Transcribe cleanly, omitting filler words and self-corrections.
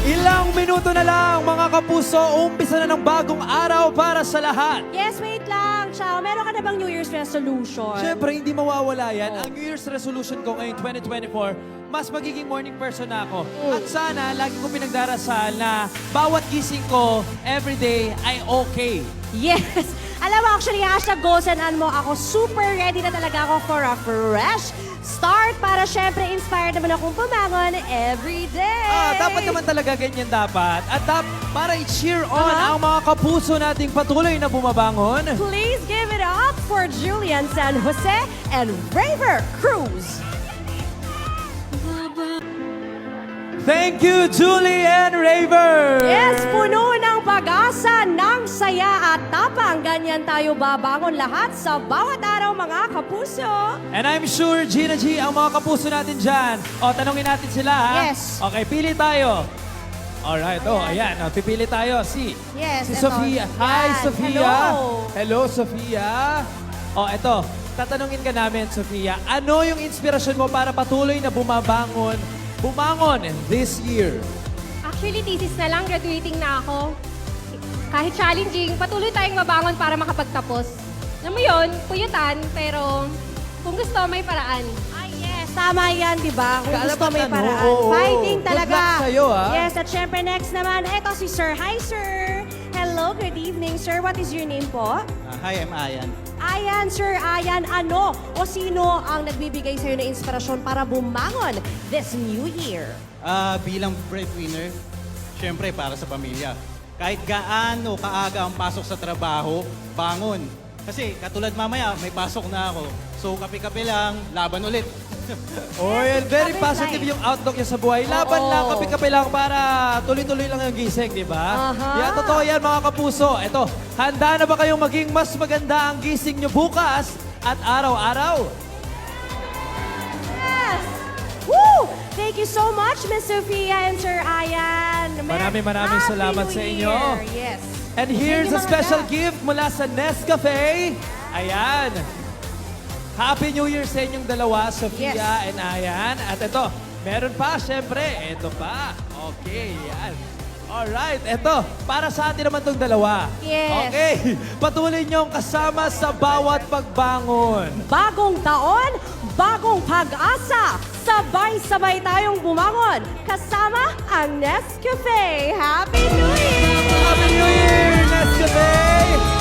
Ilang minuto na lang, mga kapuso, umpisa na ng bagong araw para sa lahat. Yes, wait lang. Ciao, meron ka na bang New Year's resolution? Siyempre, hindi mawawala yan. Ang New Year's resolution ko ngayong 2024, mas magiging morning person na ako. At sana, lagi ko pinagdarasal na bawat gising ko, everyday, ay okay. Yes. Alam mo, actually, hashtag goals and mo, ako super ready na talaga ako for a fresh start para syempre inspired naman akong pumangon every day. Dapat naman talaga ganyan dapat. At para i-cheer on ang mga kapuso nating patuloy na bumabangon. Please give it up for Julian San Jose and Raver Cruz. Thank you, Julie and Raver! Yes, puno ng pag-asa, ng saya at tapang. Ganyan tayo babangon lahat sa bawat araw, mga kapuso. And I'm sure, Gina G, ang mga kapuso natin dyan. O, tanongin natin sila, ha? Yes. Okay, pili tayo. Alright, ayan. Pipili tayo. Si Yes, Sofia. eto. Hi, Yan, Sofia. hello. Hello, Sofia. Eto. Tatanungin ka namin, Sofia. Ano yung inspirasyon mo para patuloy na bumangon this year? Actually, thesis na lang, graduating na ako. Kahit challenging, patuloy tayong mabangon para makapagtapos. Alam mo yun, puyutan, pero kung gusto, may paraan. Ay, yes. Tama yan, di ba? Kung gusto may Kaalaman, paraan. oo. Fighting Good talaga. luck sa'yo, ha? Yes, at syempre next naman, eto si Sir. Hi, Sir. Hello, good evening, Sir. What is your name po? Hi, I'm Ayan. Ayan, Sir. Ayan, ano o sino ang nagbibigay sa'yo ng inspirasyon para bumangon this new year? Bilang breadwinner, syempre para sa pamilya. Kahit gaano kaaga ang pasok sa trabaho, bangon. Kasi katulad mamaya, may pasok na ako. So kape-kape lang, laban ulit. Yan. Very Kape positive life. yung outlook niya sa buhay. Laban Oo. lang, kape-kape lang para tuloy-tuloy lang yung gising, di ba? Aha. Yan, totoo yan, mga kapuso. Ito, handa na ba kayong maging mas maganda ang gising nyo bukas at araw-araw? Yes! Woo! Thank you so much, Miss Sofia and Sir Ayan. Maraming Happy salamat New sa inyo. Year. Yes. And here's a Thank you, mga special ga. gift mula sa Nescafe. Ayan. Happy New Year sa inyong dalawa, Sofia Yes. and Ayan. At ito, meron pa, syempre. Ito pa. Okay, yan. Alright, ito. Para sa atin naman tong dalawa. Yes. Okay. Patuloy niyong kasama sa bawat pagbangon. Bagong taon, bagong pag-asa. Sabay-sabay tayong bumangon. Kasama ang Nescafe. Happy New Year! Happy New Year, Nescafe!